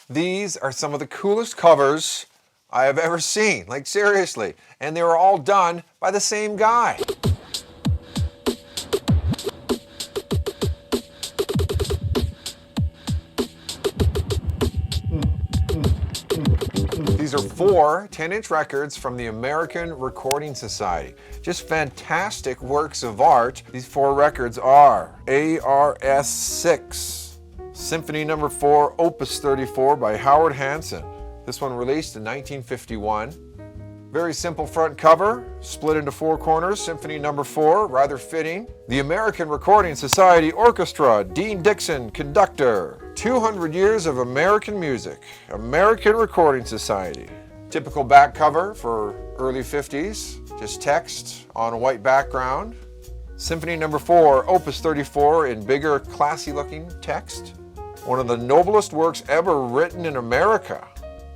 These are some of the coolest covers I have ever seen, like seriously. And they were all done by the same guy. These are 4 10-inch records from the American Recording Society. Just fantastic works of art. These 4 records are ARS 6, Symphony No. 4, Opus 34 by Howard Hanson. This one released in 1951. Very simple front cover, split into 4 corners, Symphony No. 4, rather fitting. The American Recording Society Orchestra, Dean Dixon, conductor. 200 Years of American Music, American Recording Society. Typical back cover for early 50s, just text on a white background. Symphony No. 4, Opus 34 in bigger, classy-looking text. One of the noblest works ever written in America.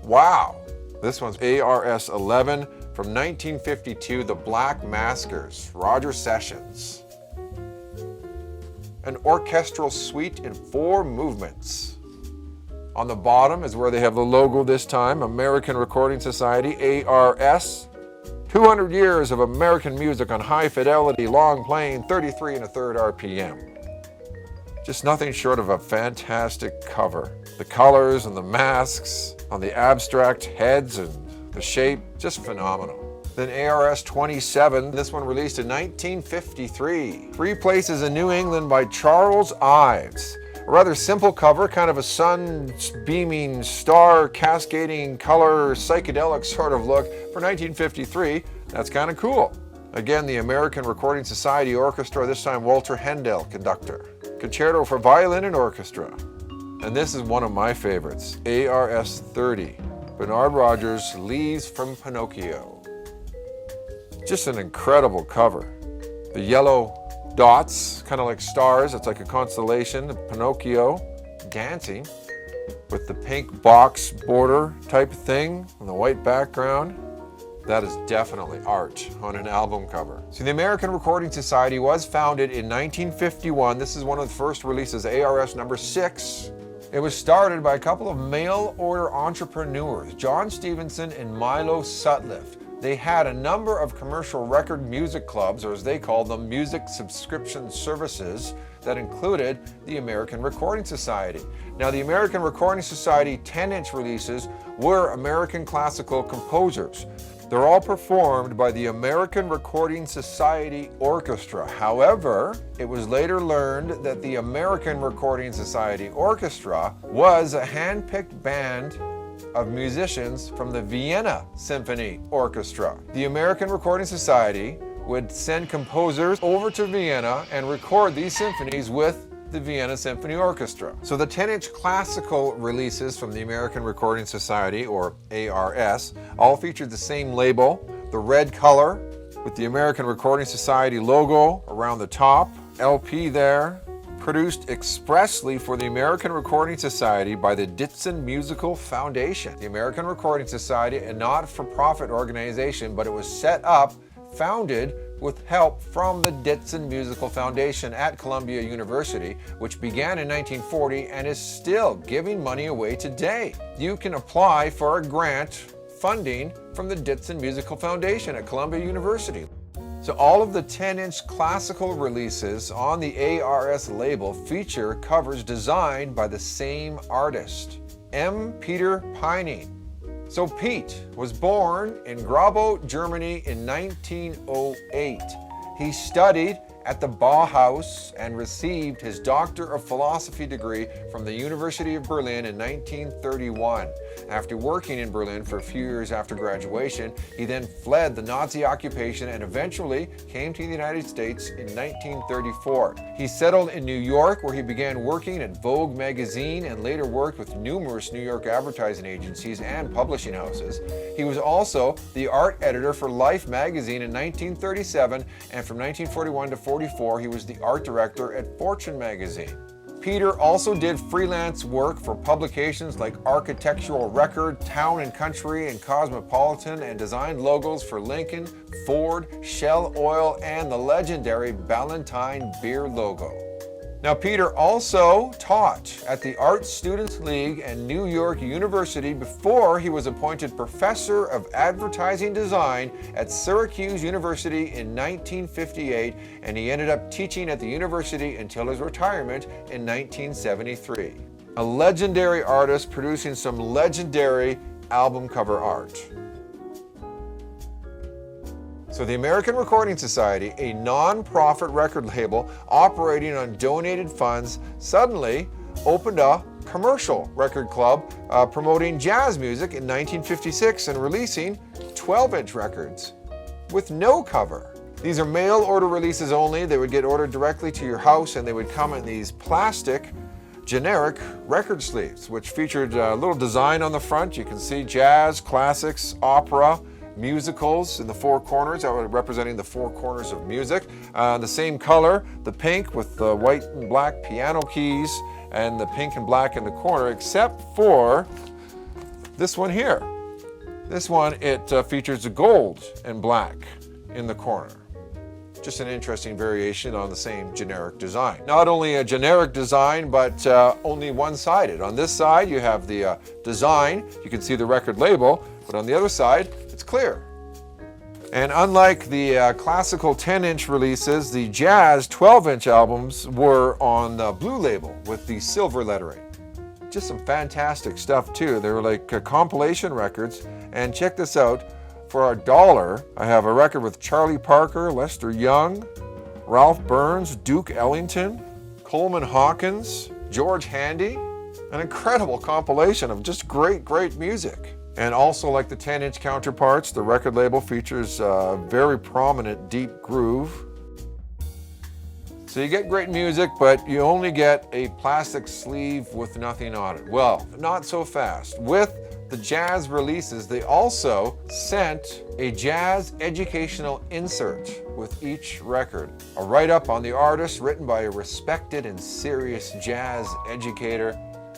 Wow. This one's ARS 11 from 1952, The Black Maskers, Roger Sessions. An orchestral suite in 4 movements. On the bottom is where they have the logo this time, American Recording Society, ARS. 200 Years of American Music on High Fidelity, Long Playing, 33 1/3 RPM. Just nothing short of a fantastic cover. The colors and the masks on the abstract heads and the shape, just phenomenal. Then ARS 27, this one released in 1953. 3 Places in New England by Charles Ives. A rather simple cover, kind of a sun beaming, star cascading color, psychedelic sort of look for 1953. That's kind of cool. Again, the American Recording Society Orchestra, this time Walter Handel, conductor. Concerto for Violin and Orchestra. And this is one of my favorites, ARS 30, Bernard Rogers, Leaves from Pinocchio. Just an incredible cover. The yellow dots, kind of like stars, it's like a constellation, Pinocchio dancing with the pink box border type thing on the white background. That is definitely art on an album cover. So the American Recording Society was founded in 1951. This is one of the first releases, ARS number 6. It was started by a couple of mail-order entrepreneurs, John Stevenson and Milo Sutliff. They had a number of commercial record music clubs, or as they called them, music subscription services, that included the American Recording Society. Now, the American Recording Society 10-inch releases were American classical composers. They're all performed by the American Recording Society Orchestra. However, it was later learned that the American Recording Society Orchestra was a hand-picked band of musicians from the Vienna Symphony Orchestra. The American Recording Society would send composers over to Vienna and record these symphonies with the Vienna Symphony Orchestra. So the 10-inch classical releases from the American Recording Society, or ARS, all featured the same label, the red color with the American Recording Society logo around the top, LP there, produced expressly for the American Recording Society by the Ditson Musical Foundation. The American Recording Society, a not-for-profit organization, but it was set up, founded with help from the Ditson Musical Foundation at Columbia University, which began in 1940 and is still giving money away today. You can apply for a grant funding from the Ditson Musical Foundation at Columbia University. So all of the 10-inch classical releases on the ARS label feature covers designed by the same artist, M. Peter Pining. So Pete was born in Grabo, Germany in 1908. He studied at the Bauhaus and received his Doctor of Philosophy degree from the University of Berlin in 1931. After working in Berlin for a few years after graduation, he then fled the Nazi occupation and eventually came to the United States in 1934. He settled in New York, where he began working at Vogue magazine and later worked with numerous New York advertising agencies and publishing houses. He was also the art editor for Life magazine in 1937, and from 1941 to 44, he was the art director at Fortune magazine. Peter also did freelance work for publications like Architectural Record, Town and Country, and Cosmopolitan, and designed logos for Lincoln, Ford, Shell Oil, and the legendary Ballantine beer logo. Now, Peter also taught at the Art Students League and New York University before he was appointed Professor of Advertising Design at Syracuse University in 1958, and he ended up teaching at the university until his retirement in 1973. A legendary artist producing some legendary album cover art. So the American Recording Society, a non-profit record label operating on donated funds, suddenly opened a commercial record club promoting jazz music in 1956 and releasing 12-inch records with no cover. These are mail order releases only. They would get ordered directly to your house, and they would come in these plastic generic record sleeves, which featured a little design on the front. You can see jazz, classics, opera, musicals in the four corners, representing the four corners of music. The same color, the pink with the white and black piano keys, and the pink and black in the corner, except for this one here. This one, it features the gold and black in the corner. Just an interesting variation on the same generic design. Not only a generic design, but only one-sided. On this side, you have the design. You can see the record label, but on the other side, it's clear. And unlike the classical 10-inch releases, the jazz 12-inch albums were on the blue label with the silver lettering. Just some fantastic stuff too. They were like compilation records. And check this out. For $1, I have a record with Charlie Parker, Lester Young, Ralph Burns, Duke Ellington, Coleman Hawkins, George Handy. An incredible compilation of just great, great music. And also, like the 10-inch counterparts, the record label features a very prominent deep groove. So you get great music, but you only get a plastic sleeve with nothing on it. Well, not so fast. With the jazz releases, they also sent a jazz educational insert with each record. A write-up on the artist written by a respected and serious jazz educator.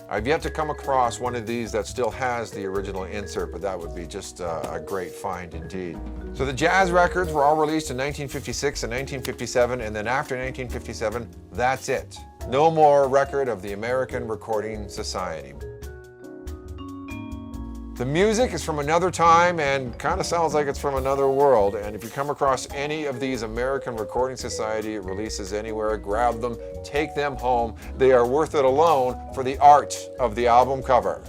I've yet to come across one of these that still has the original insert, but that would be just a great find indeed. So the jazz records were all released in 1956 and 1957, and then after 1957, that's it. No more record of the American Recording Society. The music is from another time and kind of sounds like it's from another world. And if you come across any of these American Recording Society releases anywhere, grab them, take them home. They are worth it alone for the art of the album cover.